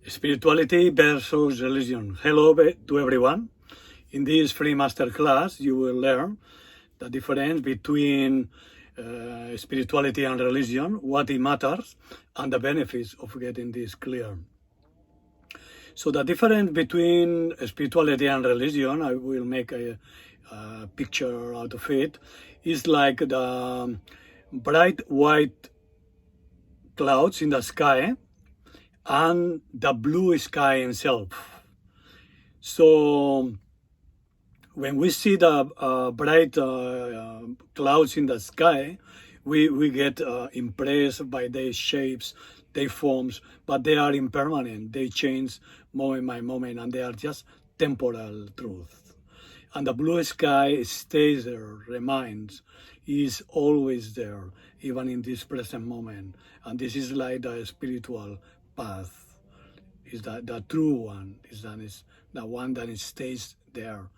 Spirituality versus religion. Hello to everyone. In this free masterclass, you will learn the difference between spirituality and religion, what it matters, and the benefits of getting this clear. So the difference between spirituality and religion, I will make a picture out of it, is like the bright white clouds in the sky and the blue sky itself. So when we see the bright clouds in the sky, we get impressed by their shapes, their forms, but they are impermanent. They change moment by moment, and they are just temporal truth. And the blue sky stays there, remains, is always there, even in this present moment. And this is like the spiritual path. Is that the true one? Is the one that stays there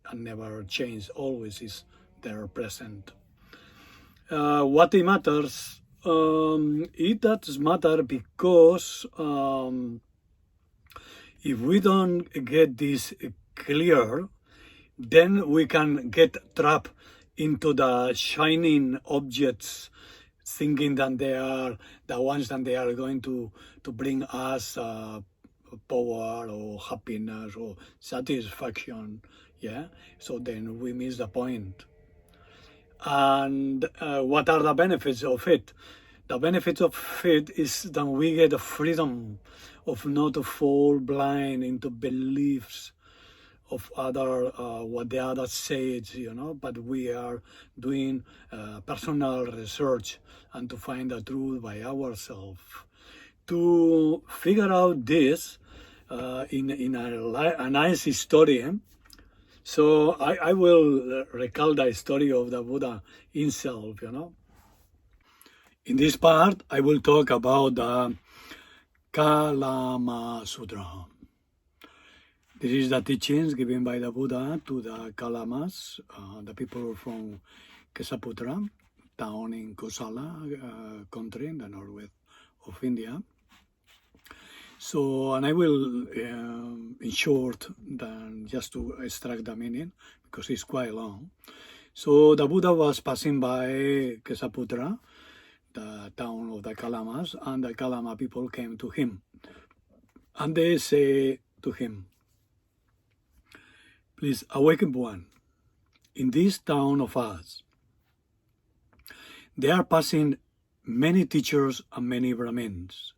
and never changes, always is there present. What it matters? It does matter because if we don't get this clear, then we can get trapped into the shining objects, thinking that they are the ones that they are going to bring us power or happiness or satisfaction. Yeah, so then we miss the point. And what are the benefits of it? The benefits of it is that we get the freedom of not to fall blind into beliefs of other what the others say, but we are doing personal research and to find the truth by ourselves. To figure out this in a nice story. So I will recall the story of the Buddha himself, In this part, I will talk about the Kalama Sutra. This is the teachings given by the Buddha to the Kalamas, the people from Kesaputra, town in Kosala country in the northwest of India. So, and I will, in short, just to extract the meaning, because it's quite long. So the Buddha was passing by Kesaputra, the town of the Kalamas, and the Kalama people came to him. And they say to him, "Please, awakened one, in this town of us, they are passing many teachers and many Brahmins,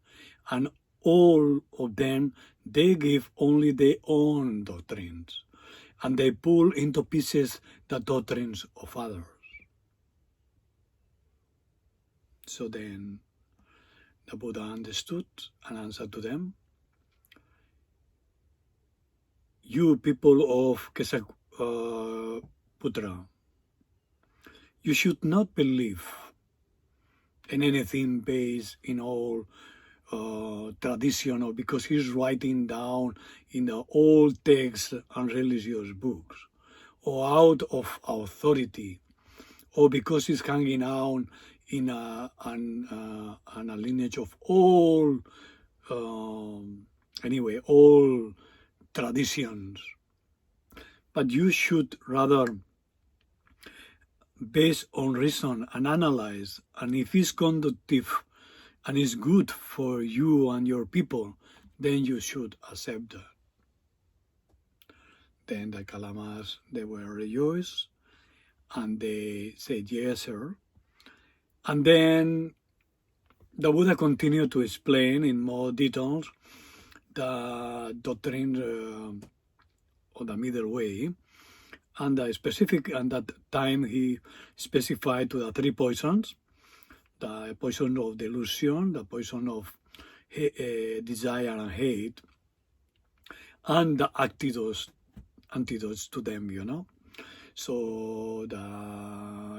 and all of them, they give only their own doctrines, and they pull into pieces the doctrines of others." So then the Buddha understood and answered to them, "You people of Kesaputra, you should not believe in anything based in all tradition, or because he's writing down in the old texts and religious books, or out of authority, or because he's hanging out in a lineage of all all traditions. But you should rather base on reason and analyze, and if it's conducive and is good for you and your people, then you should accept that." Then the Kalamas, they were rejoiced, and they said, "Yes, sir." And then the Buddha continued to explain in more details the doctrine of the middle way, and the specific, and that time he specified to the three poisons: the poison of delusion, the poison of desire and hate, and the antidotes to them, So the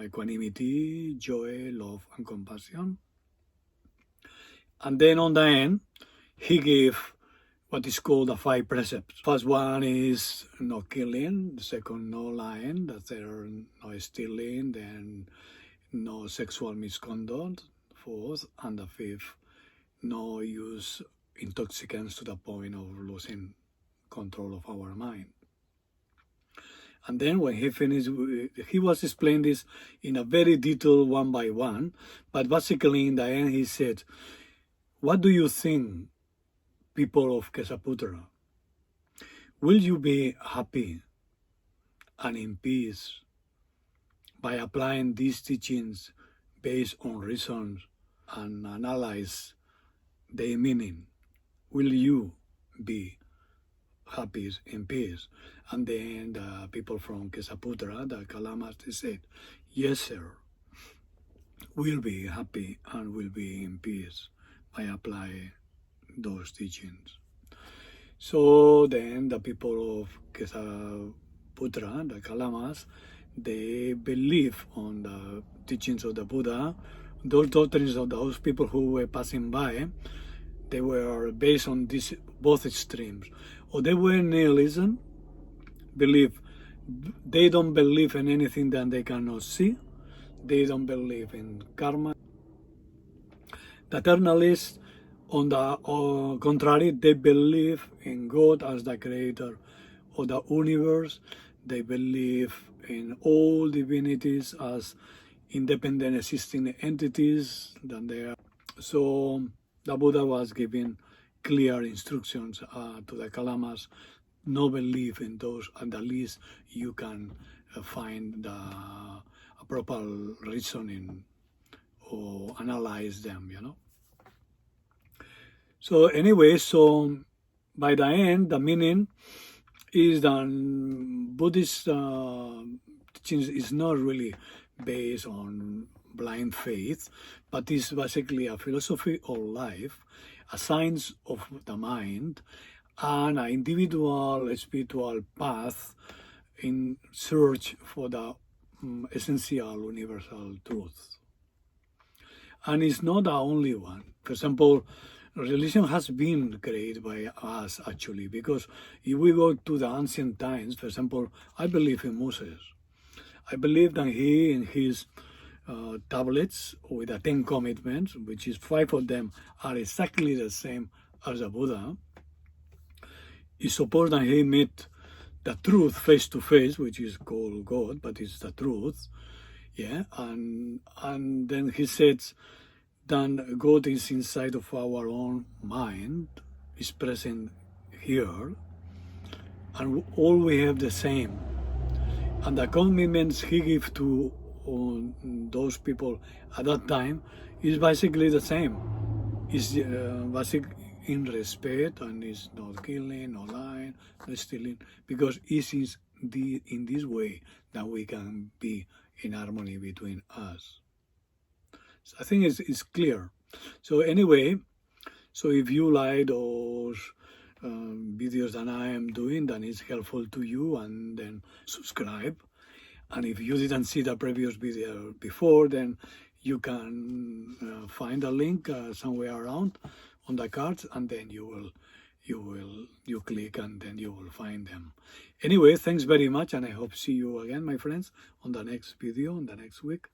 equanimity, joy, love, and compassion. And then on the end, he gave what is called the 5 precepts. First one is no killing, the second no lying, the third no stealing, then no sexual misconduct, fourth, and the fifth, no use intoxicants to the point of losing control of our mind. And then when he finished, he was explaining this in a very detailed one by one, but basically in the end he said, what do you think, people of Kesaputra? Will you be happy and in peace by applying these teachings based on reasons and analyze their meaning? Will you be happy in peace? And then the people from Kesaputra, the Kalamas, they said, yes, sir, we'll be happy and will be in peace by applying those teachings. So then the people of Kesaputra, the Kalamas, they believe on the teachings of the Buddha. Those doctrines of those people who were passing by, they were based on this, both extremes. Or they were nihilism, they don't believe in anything that they cannot see. They don't believe in karma. The eternalists, on the contrary, they believe in God as the creator of the universe. They believe in all divinities as independent existing entities than they are. So the Buddha was giving clear instructions to the Kalamas, no belief in those, and at least you can find a proper reasoning or analyze them, you know. So anyway, so by the end, the meaning is that Buddhist teachings is not really based on blind faith, but is basically a philosophy of life, a science of the mind, and an individual spiritual path in search for the essential universal truth. And it's not the only one. For example, religion has been created by us actually, because if we go to the ancient times, for example, I believe in Moses. I believe that he, in his tablets with the 10 commitments, which is 5 of them are exactly the same as the Buddha, it's supposed that he met the truth face to face, which is called God, but it's the truth, yeah. And then he says that God is inside of our own mind, is present here, and all we have the same. And the commitments he gave to those people at that time is basically the same. It's basic in respect, and it's not killing, no lying, no stealing, because it is in this way that we can be in harmony between us. So I think it's clear. So anyway, so if you like those videos that I am doing, then it's helpful to you, and then subscribe. And if you didn't see the previous video before, then you can find a link somewhere around on the cards, and then you click, and then you will find them. Anyway, thanks very much, and I hope to see you again, my friends, on the next video, on the next week.